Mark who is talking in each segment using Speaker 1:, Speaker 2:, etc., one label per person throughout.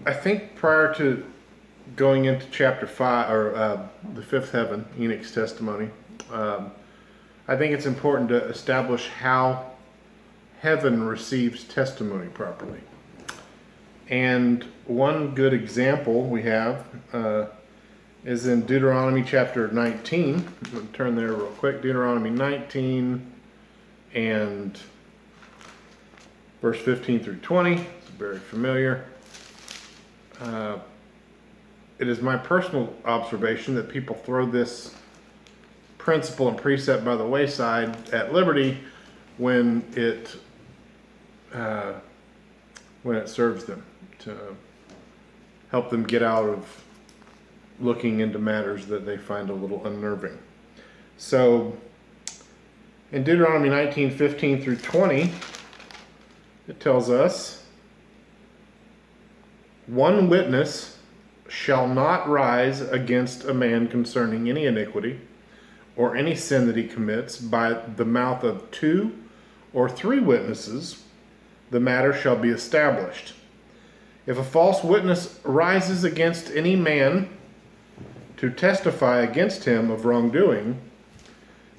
Speaker 1: I think prior to going into chapter 5, or the fifth heaven, Enoch's testimony, I think it's important to establish how heaven receives testimony properly. And one good example we have is in Deuteronomy chapter 19. I'm going to turn there real quick. Deuteronomy 19 and verse 15 through 20. It's very familiar. It is my personal observation that people throw this principle and precept by the wayside at liberty when it serves them to help them get out of looking into matters that they find a little unnerving. So in Deuteronomy 19:15 through 20, it tells us, one witness shall not rise against a man concerning any iniquity or any sin that he commits. By the mouth of 2 or 3 witnesses the matter shall be established. If a false witness rises against any man to testify against him of wrongdoing,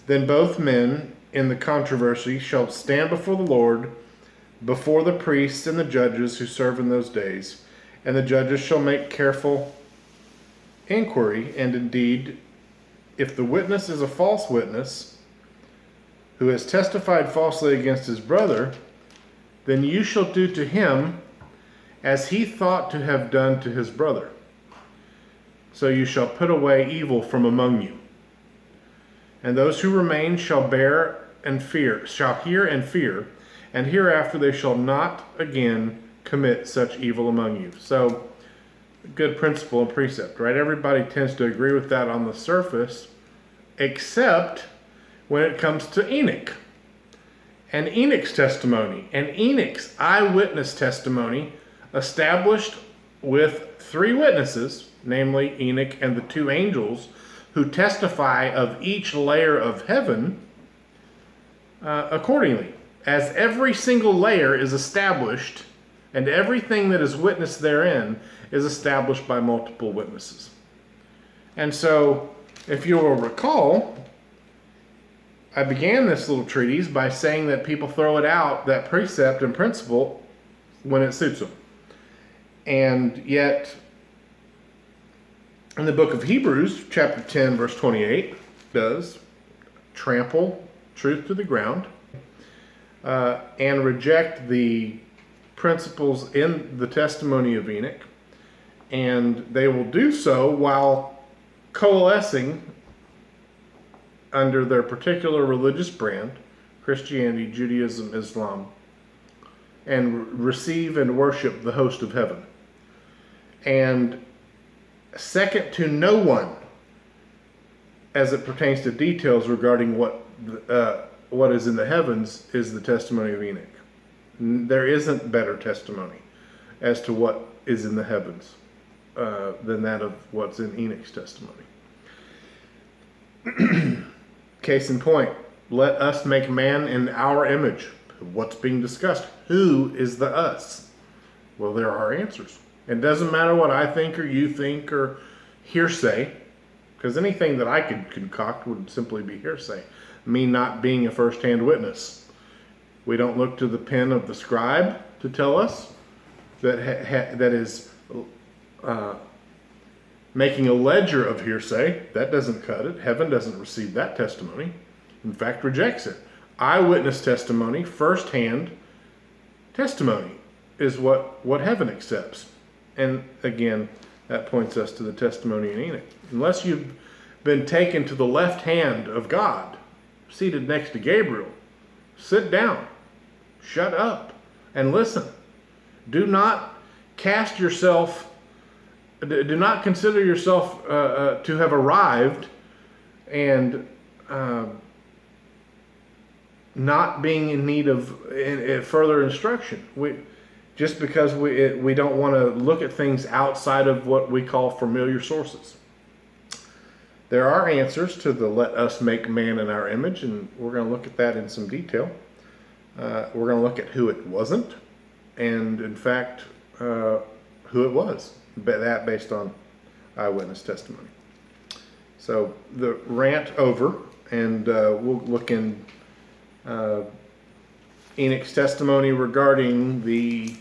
Speaker 1: then both men in the controversy shall stand before the Lord, before the priests and the judges who serve in those days, and the judges shall make careful inquiry. And indeed, if the witness is a false witness who has testified falsely against his brother, then you shall do to him as he thought to have done to his brother. So you shall put away evil from among you. And those who remain shall hear and fear, and hereafter they shall not again commit such evil among you. So, good principle and precept, right? Everybody tends to agree with that on the surface, except when it comes to Enoch. And Enoch's testimony, and Enoch's eyewitness testimony, established with 3 witnesses, namely Enoch and the 2 angels, who testify of each layer of heaven accordingly. As every single layer is established, and everything that is witnessed therein is established by multiple witnesses. And so, if you will recall, I began this little treatise by saying that people throw it out, that precept and principle, when it suits them. And yet, in the book of Hebrews, chapter 10, verse 28, does trample truth to the ground and reject the principles in the testimony of Enoch, and they will do so while coalescing under their particular religious brand, Christianity, Judaism, Islam, and receive and worship the host of heaven. And second to no one, as it pertains to details regarding what is in the heavens, is the testimony of Enoch. There isn't better testimony as to what is in the heavens than that of what's in Enoch's testimony. Case in point, let us make man in our image. What's being discussed? Who is the us? Well, there are answers. It doesn't matter what I think or you think or hearsay, because anything that I could concoct would simply be hearsay. Me not being a first-hand witness. We don't look to the pen of the scribe to tell us that is making a ledger of hearsay. That doesn't cut it. Heaven doesn't receive that testimony. In fact, rejects it. Eyewitness testimony, first-hand testimony, is what heaven accepts. And again, that points us to the testimony in Enoch. Unless you've been taken to the left hand of God, seated next to Gabriel, sit down, shut up, and listen. Do not cast yourself, do not consider yourself to have arrived and not being in need of further instruction. Just because we don't want to look at things outside of what we call familiar sources. There are answers to the let us make man in our image, and we're going to look at that in some detail. We're going to look at who it wasn't, and in fact, who it was. That based on eyewitness testimony. So the rant over, and we'll look in Enoch's testimony regarding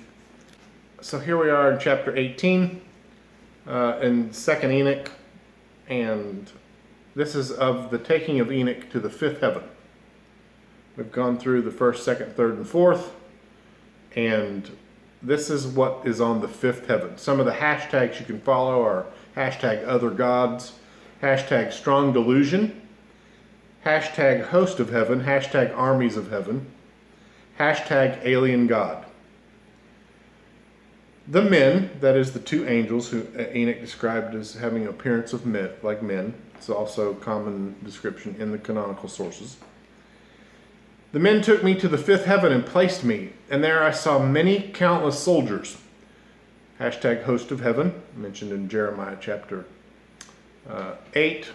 Speaker 1: so here we are in chapter 18 in second Enoch, and this is of the taking of Enoch to the fifth heaven. We've gone through the first, second, third, and fourth, and this is what is on the fifth heaven. Some of the hashtags you can follow are hashtag other gods, hashtag strong delusion, hashtag host of heaven, hashtag armies of heaven, hashtag alien god. The men, that is the two angels who Enoch described as having an appearance of men, like men. It's also a common description in the canonical sources. The men took me to the fifth heaven and placed me, and there I saw many countless soldiers. Hashtag host of heaven, mentioned in Jeremiah chapter 8.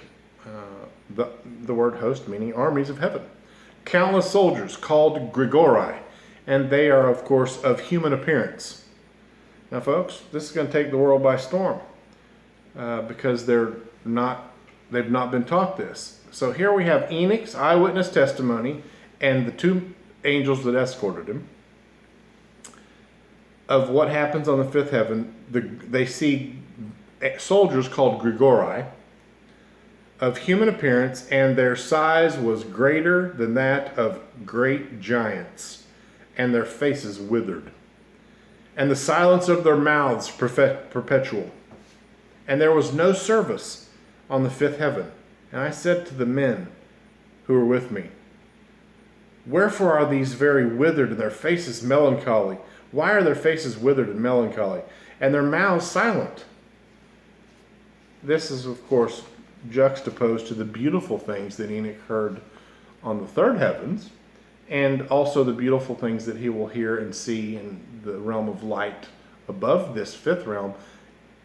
Speaker 1: The word host meaning armies of heaven. Countless soldiers called Grigori, and they are, of course, of human appearance. Now, folks, this is going to take the world by storm because they've not been taught this. So here we have Enoch's eyewitness testimony and the two angels that escorted him of what happens on the fifth heaven. They see soldiers called Grigori of human appearance, and their size was greater than that of great giants, and their faces withered, and the silence of their mouths perpetual. And there was no service on the fifth heaven. And I said to the men who were with me, wherefore are these very withered, and their faces melancholy? Why are their faces withered and melancholy, and their mouths silent? This is, of course, juxtaposed to the beautiful things that Enoch heard on the third heavens, and also the beautiful things that he will hear and see in the realm of light above this fifth realm,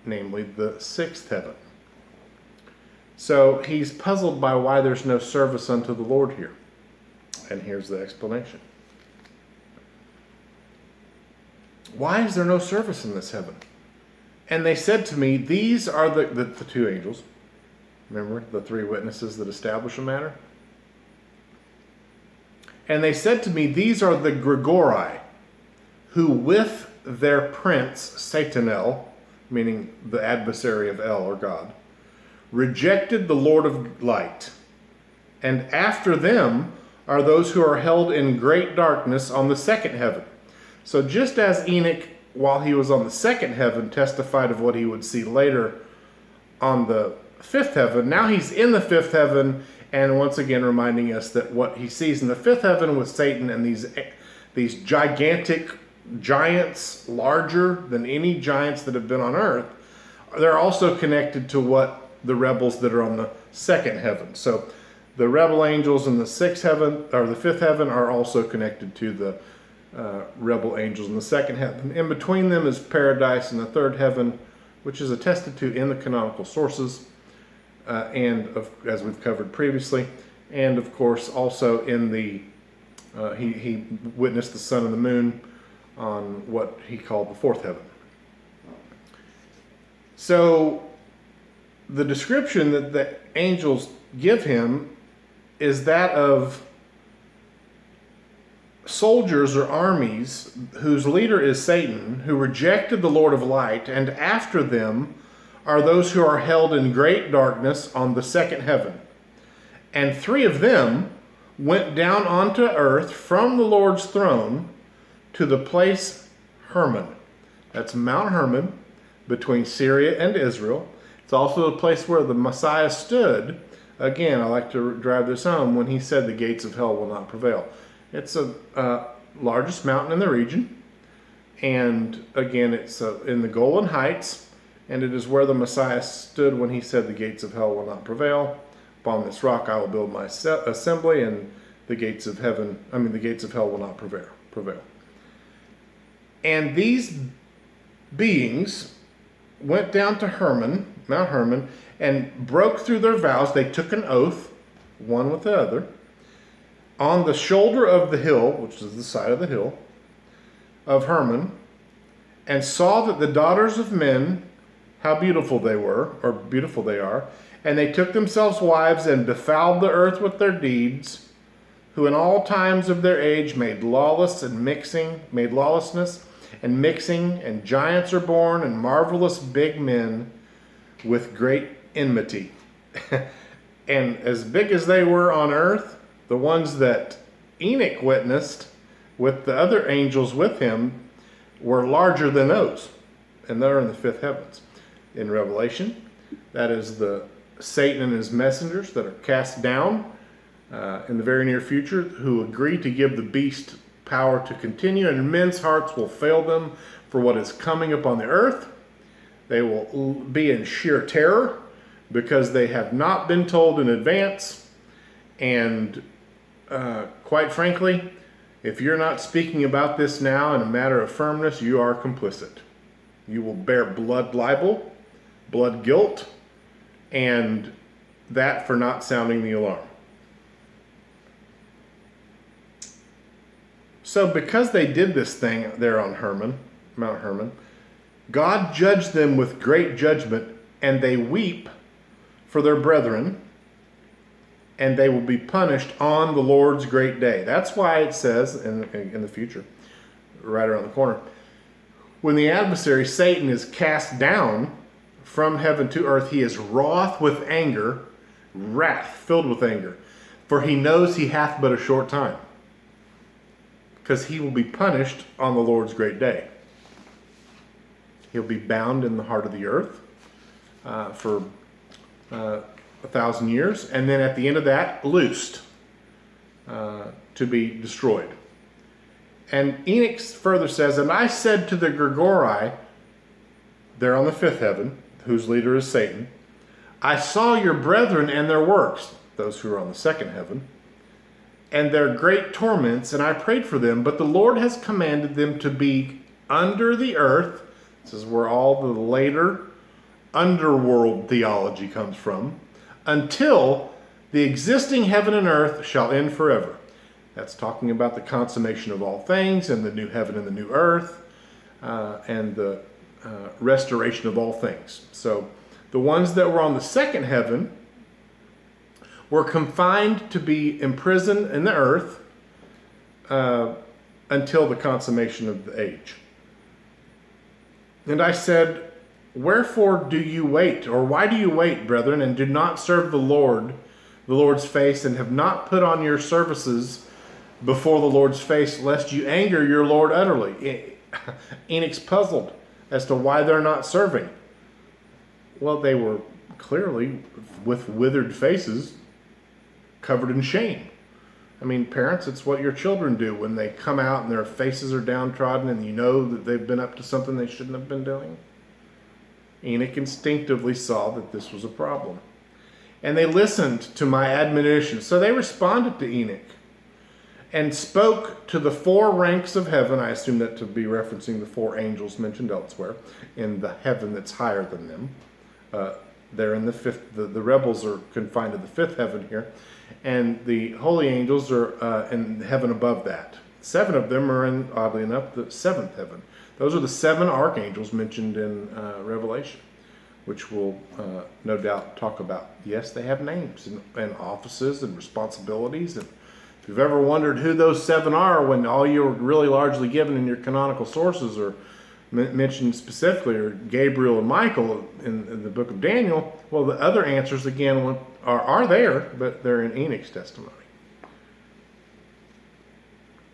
Speaker 1: namely the sixth heaven. So he's puzzled by why there's no service unto the Lord here. And here's the explanation. Why is there no service in this heaven? And they said to me, these are the two angels. Remember the three witnesses that establish a matter? And they said to me, these are the Grigori, who with their prince, Satan, meaning the adversary of El, or God, rejected the Lord of light. And after them are those who are held in great darkness on the second heaven. So just as Enoch, while he was on the second heaven, testified of what he would see later on the fifth heaven, now he's in the fifth heaven, and once again reminding us that what he sees in the fifth heaven with Satan and these gigantic giants, larger than any giants that have been on earth, they're also connected to what the rebels that are on the second heaven. So the rebel angels in the sixth heaven, or the fifth heaven, are also connected to the rebel angels in the second heaven. In between them is paradise in the third heaven, which is attested to in the canonical sources, as we've covered previously, and of course also in the he witnessed the sun and the moon on what he called the fourth heaven. So the description that the angels give him is that of soldiers or armies whose leader is Satan, who rejected the Lord of light, and after them are those who are held in great darkness on the second heaven. And three of them went down onto earth from the Lord's throne to the place Hermon. That's Mount Hermon between Syria and Israel. It's also the place where the Messiah stood. Again, I like to drive this home when he said the gates of hell will not prevail. It's the largest mountain in the region. And again, it's in the Golan Heights. And it is where the Messiah stood when he said the gates of hell will not prevail. Upon this rock I will build my assembly, and the gates of hell will not prevail. And these beings went down to Hermon, Mount Hermon, and broke through their vows. They took an oath, one with the other, on the shoulder of the hill, which is the side of the hill, of Hermon, and saw that the daughters of men, how beautiful they were, or beautiful they are, and they took themselves wives and befouled the earth with their deeds, who in all times of their age made lawlessness and mixing, and giants are born, and marvelous big men with great enmity. And as big as they were on earth, the ones that Enoch witnessed with the other angels with him were larger than those. And they're in the fifth heavens. In Revelation, that is the Satan and his messengers that are cast down in the very near future, who agree to give the beast power to continue, and men's hearts will fail them for what is coming upon the earth. They will be in sheer terror because they have not been told in advance. And quite frankly, if you're not speaking about this now in a matter of firmness, you are complicit. You will bear blood libel, blood guilt, and that for not sounding the alarm. So because they did this thing there on Mount Hermon, God judged them with great judgment, and they weep for their brethren, and they will be punished on the Lord's great day. That's why it says in the future, right around the corner, when the adversary Satan is cast down from heaven to earth, he is wroth with anger, wrath, filled with anger, for he knows he hath but a short time, because he will be punished on the Lord's great day. He'll be bound in the heart of the earth for 1,000 years, and then at the end of that, loosed to be destroyed. And Enoch further says, and I said to the Grigori, they're on the fifth heaven, whose leader is Satan, I saw your brethren and their works, those who are on the second heaven, and their great torments, and I prayed for them, but the Lord has commanded them to be under the earth. This is where all the later underworld theology comes from, until the existing heaven and earth shall end forever. That's talking about the consummation of all things, and the new heaven and the new earth, and the restoration of all things. So the ones that were on the second heaven were confined to be imprisoned in the earth until the consummation of the age. And I said, wherefore do you wait, or why do you wait, brethren, and do not serve the Lord's face, and have not put on your services before the Lord's face, lest you anger your Lord utterly? Enoch's puzzled as to why they're not serving. Well, they were clearly with withered faces, covered in shame. I mean, parents, it's what your children do when they come out and their faces are downtrodden and you know that they've been up to something they shouldn't have been doing. Enoch instinctively saw that this was a problem. And they listened to my admonition. So they responded to Enoch and spoke to the four ranks of heaven. I assume that to be referencing the four angels mentioned elsewhere in the heaven that's higher than them. They're in the fifth. The rebels are confined to the fifth heaven here. And the holy angels are in heaven above that. 7 of them are in, oddly enough, the seventh heaven. Those are the 7 archangels mentioned in Revelation, which we'll no doubt talk about. Yes, they have names and offices and responsibilities. And if you've ever wondered who those 7 are, when all you're really largely given in your canonical sources are mentioned specifically are Gabriel and Michael in the book of Daniel, well, the other answers again are there, but they're in Enoch's testimony.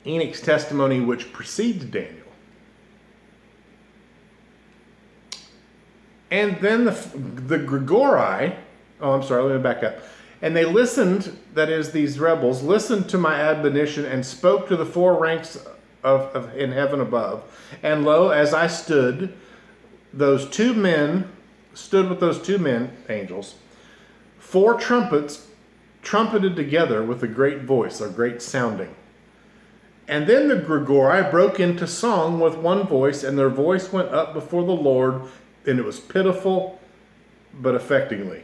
Speaker 1: Enoch's testimony, which precedes Daniel. And then the Grigori, let me back up. And they listened, that is, these rebels, listened to my admonition and spoke to the 4 ranks of in heaven above. And lo, as I stood with those 2 angels, 4 trumpets trumpeted together with a great voice, a great sounding. And then the Grigori broke into song with one voice, and their voice went up before the Lord, and it was pitiful, but affectingly.